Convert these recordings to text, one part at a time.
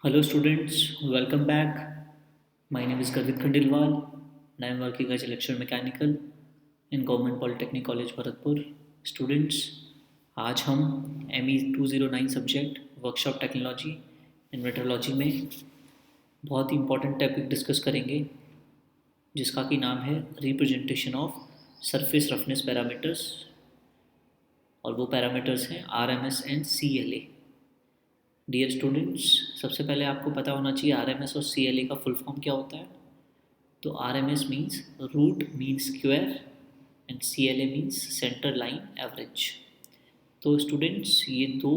Hello students, welcome back. My name is Garvit Khandelwal and I am working as a lecturer mechanical in Government Polytechnic College Bharatpur. Students, आज हम ME 209 subject workshop technology in metrology में बहुत ही important topic discuss करेंगे जिसका कि नाम है representation of surface roughness parameters और वो पैरामीटर्स हैं RMS and CLA. Dear students, सबसे पहले आपको पता होना चाहिए RMS और CLA का फुल फॉर्म क्या होता है. तो RMS means root mean square and CLA means centre line average. तो स्टूडेंट्स, ये दो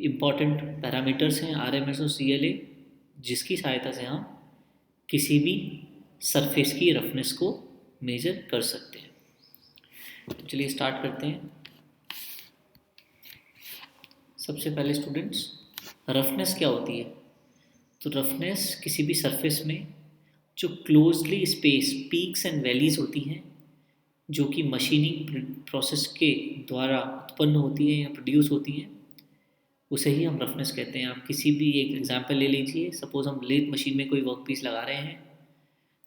इम्पॉर्टेंट पैरामीटर्स हैं RMS और CLA, जिसकी सहायता से हम किसी भी सरफेस की रफनेस को मेजर कर सकते हैं. तो चलिए स्टार्ट करते हैं. सबसे पहले स्टूडेंट्स, रफनेस क्या होती है. तो रफनेस किसी भी सरफेस में जो closely space peaks and valleys होती हैं जो कि मशीनिंग प्रोसेस के द्वारा उत्पन्न होती हैं या प्रोड्यूस होती हैं, उसे ही हम रफनेस कहते हैं. आप किसी भी एक एग्जांपल ले लीजिए. सपोज़ हम लेथ मशीन में कोई वर्क पीस लगा रहे हैं,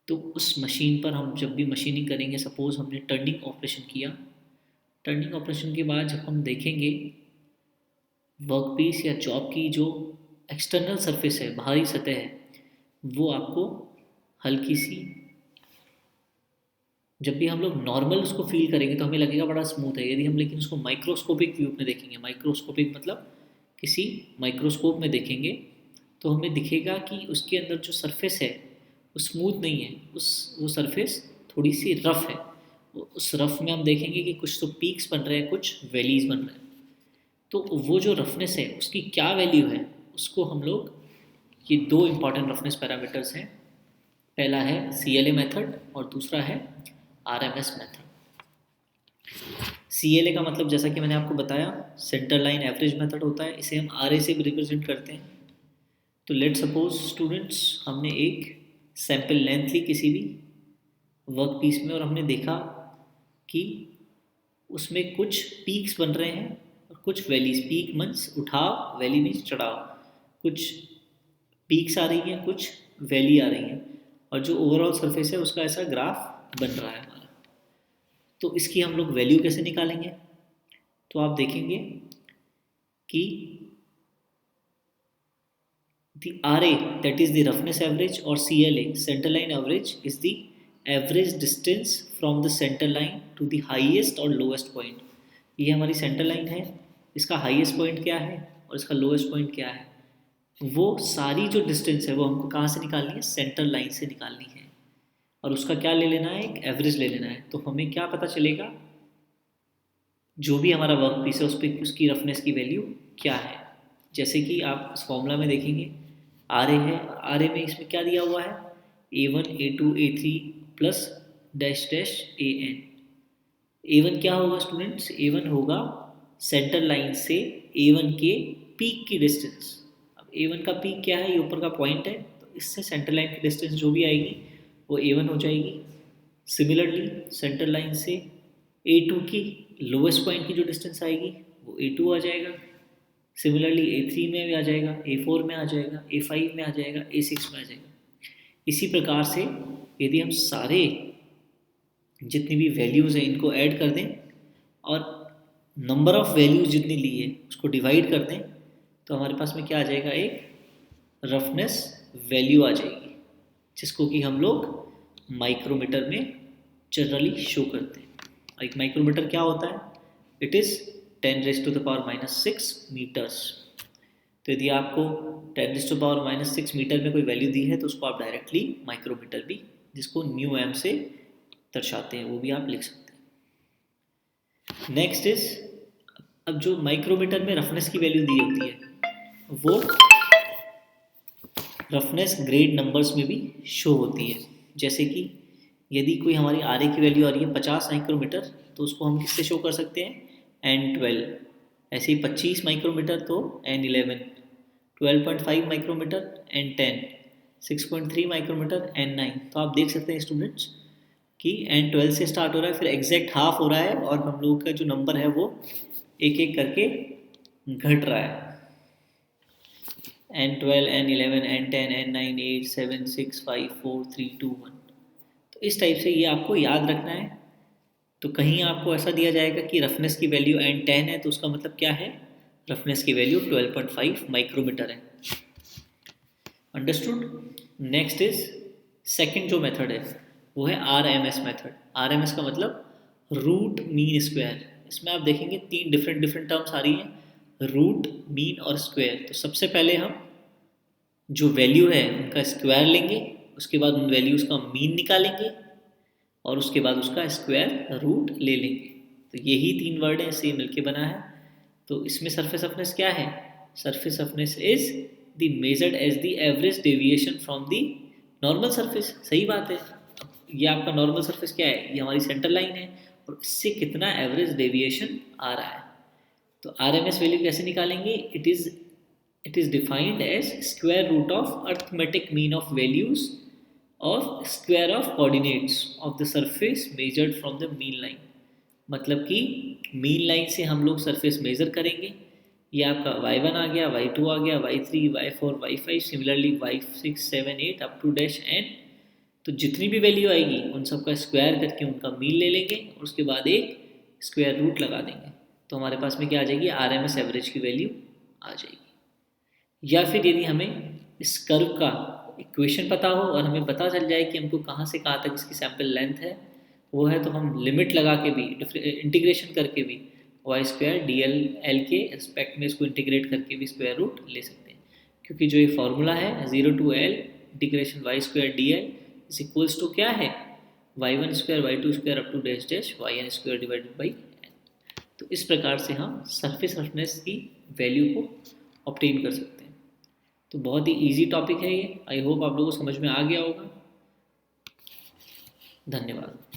तो उस मशीन पर हम जब भी मशीनिंग करेंगे, सपोज़ हमने टर्निंग ऑपरेशन किया, टर्निंग ऑपरेशन के बाद जब हम देखेंगे वर्क पीस या जॉब की जो एक्सटर्नल सरफेस है, बाहरी सतह है, वो आपको हल्की सी, जब भी हम लोग नॉर्मल उसको फील करेंगे तो हमें लगेगा बड़ा स्मूथ है. यदि हम लेकिन उसको माइक्रोस्कोपिक व्यू में देखेंगे, माइक्रोस्कोपिक मतलब किसी माइक्रोस्कोप में देखेंगे, तो हमें दिखेगा कि उसके अंदर जो सरफेस है वो स्मूथ नहीं है. वो सरफेस थोड़ी सी रफ़ है. उस रफ़ में हम देखेंगे कि कुछ तो पीक्स बन रहे हैं, कुछ वैलीज बन रहे हैं. तो वो जो रफनेस है उसकी क्या वैल्यू है, उसको हम लोग, ये दो इम्पॉर्टेंट रफनेस पैरामीटर्स हैं. पहला है CLA मेथड और दूसरा है RMS मेथड. CLA का मतलब जैसा कि मैंने आपको बताया, सेंटर लाइन एवरेज मेथड होता है. इसे हम RA से भी रिप्रेजेंट करते हैं. तो लेट सपोज स्टूडेंट्स, हमने एक सैंपल लेंथ ली किसी भी वर्क पीस में और हमने देखा कि उसमें कुछ पीक्स बन रहे हैं और कुछ वैलीज. पीक मीन्स उठाव, वैली मीन्स चढ़ाव. कुछ पीक्स आ रही हैं, कुछ वैली आ रही हैं, और जो ओवरऑल सरफेस है उसका ऐसा ग्राफ बन रहा है हमारा. तो इसकी हम लोग वैल्यू कैसे निकालेंगे. तो आप देखेंगे कि the RA, that is the roughness average, or CLA, center line average, is the average distance from the center line to the highest or lowest point. ये हमारी सेंटर लाइन है, इसका हाईएस्ट पॉइंट क्या है और इसका लोएस्ट पॉइंट क्या है. वो सारी जो डिस्टेंस है वो हमको कहाँ से निकालनी है, सेंटर लाइन से निकालनी है. और उसका क्या ले लेना है, एक एवरेज ले लेना है. तो हमें क्या पता चलेगा, जो भी हमारा वर्क पीस है उस पर उसकी रफनेस की वैल्यू क्या है. जैसे कि आप इस फॉर्मूला में देखेंगे, RA है, RA में इसमें क्या दिया हुआ है, A1 A2 A3 plus dash dash AN. A1 क्या होगा स्टूडेंट्स, A1 होगा सेंटर लाइन से A1 के पीक की डिस्टेंस. अब A1 का पीक क्या है, ये ऊपर का पॉइंट है, तो इससे सेंटर लाइन की डिस्टेंस जो भी आएगी वो A1 हो जाएगी. सिमिलरली सेंटर लाइन से A2 की लोवेस्ट पॉइंट की जो डिस्टेंस आएगी वो A2 आ जाएगा. सिमिलरली A3 में भी आ जाएगा, A4 में आ जाएगा, A5 में आ जाएगा, A6 में आ जाएगा. इसी प्रकार से यदि हम सारे जितनी भी वैल्यूज़ हैं इनको ऐड कर दें और नंबर ऑफ वैल्यूज़ जितनी ली है उसको डिवाइड कर दें, तो हमारे पास में क्या आ जाएगा, एक रफनेस वैल्यू आ जाएगी, जिसको कि हम लोग माइक्रोमीटर में जनरली शो करते हैं. एक माइक्रोमीटर क्या होता है, इट इज़ 10⁻⁻⁶ मीटर्स. तो यदि आपको 10⁻⁻⁶ मीटर में कोई वैल्यू दी है तो उसको आप डायरेक्टली माइक्रोमीटर भी, जिसको न्यू एम से दर्शाते हैं, वो भी आप लिख सकते हैं. नेक्स्ट इज, अब जो माइक्रोमीटर में रफनेस की वैल्यू दी होती है वो रफनेस ग्रेड नंबर्स में भी शो होती है. जैसे कि यदि कोई हमारी RA की वैल्यू आ रही है 50 माइक्रोमीटर, तो उसको हम किससे शो कर सकते हैं, N12. ऐसे ही 25 माइक्रोमीटर तो N11, 12.5 micrometer N10, 6.3 micrometer N9. तो आप देख सकते हैं स्टूडेंट्स कि N12 से स्टार्ट हो रहा है, फिर एग्जैक्ट हाफ हो रहा है, और हम लोगों का जो नंबर है वो एक एक करके घट रहा है. N12, N11, N10, N9, 8, 7, 6, 5, 4, 3, 2, 1। तो इस टाइप से ये आपको याद रखना है। तो कहीं आपको ऐसा दिया जाएगा कि रफनेस की वैल्यू N10 है, तो उसका मतलब क्या है, रफनेस की वैल्यू 12.5 माइक्रोमीटर है। अंडरस्टूड। नेक्स्ट इज सेकंड जो मेथड है वो है RMS मेथड। RMS का मतलब रूट मीन स्क्वायर। इसमें आप देखेंगे तीन डिफरेंट डिफरेंट टर्म्स आ रही हैं, रूट, मीन और स्क्वायर। तो सबसे पहले हम जो वैल्यू है उनका स्क्वायर लेंगे, उसके बाद उन वैल्यूज़ का मीन निकालेंगे और उसके बाद उसका स्क्वायर रूट ले लेंगे। तो यही तीन वर्ड हैं, इससे मिलके बना है। तो इसमें सरफेस रफनेस क्या है, surface roughness is the measured as the average deviation from the normal surface. सही बात है। अब ये आपका नॉर्मल सरफेस क्या है, ये हमारी सेंटर लाइन है और इससे कितना एवरेज डेविएशन आ रहा है। तो RMS वैल्यू कैसे निकालेंगे, it is defined as square root of arithmetic mean of values of square of coordinates of the surface measured from the mean line. मतलब कि मीन लाइन से हम लोग सरफेस मेजर करेंगे। ये आपका y1 आ गया, y2 आ गया, y3, y4, y5, similarly y6, 7, 8 up to dash n। तो जितनी भी वैल्यू आएगी उन सब का स्क्वायर करके उनका मीन ले लेंगे और उसके बाद एक स्क्वायर रूट लगा देंगे। तो हमारे पास में क्या आ जाएगी, RMS एवरेज की वैल्यू आ जाएगी। या फिर यदि हमें इस कर्व का इक्वेशन पता हो और हमें पता चल जाए कि हमको कहाँ से कहाँ तक इसकी सैम्पल लेंथ है वो है, तो हम लिमिट लगा के भी इंटीग्रेशन करके भी वाई स्क्वायर डी एल के रिस्पेक्ट में इसको इंटीग्रेट करके भी स्क्वायर रूट ले सकते हैं। क्योंकि जो ये फॉर्मूला है 0 to L integration Y square D L is equals to क्या है, y1 square y2 square up to dash dash yn square divided by n। तो इस प्रकार से हम सरफेस रफनेस की वैल्यू को ऑब्टेन कर सकते हैं। तो बहुत ही इजी टॉपिक है ये, आई होप आप लोगों को समझ में आ गया होगा। धन्यवाद।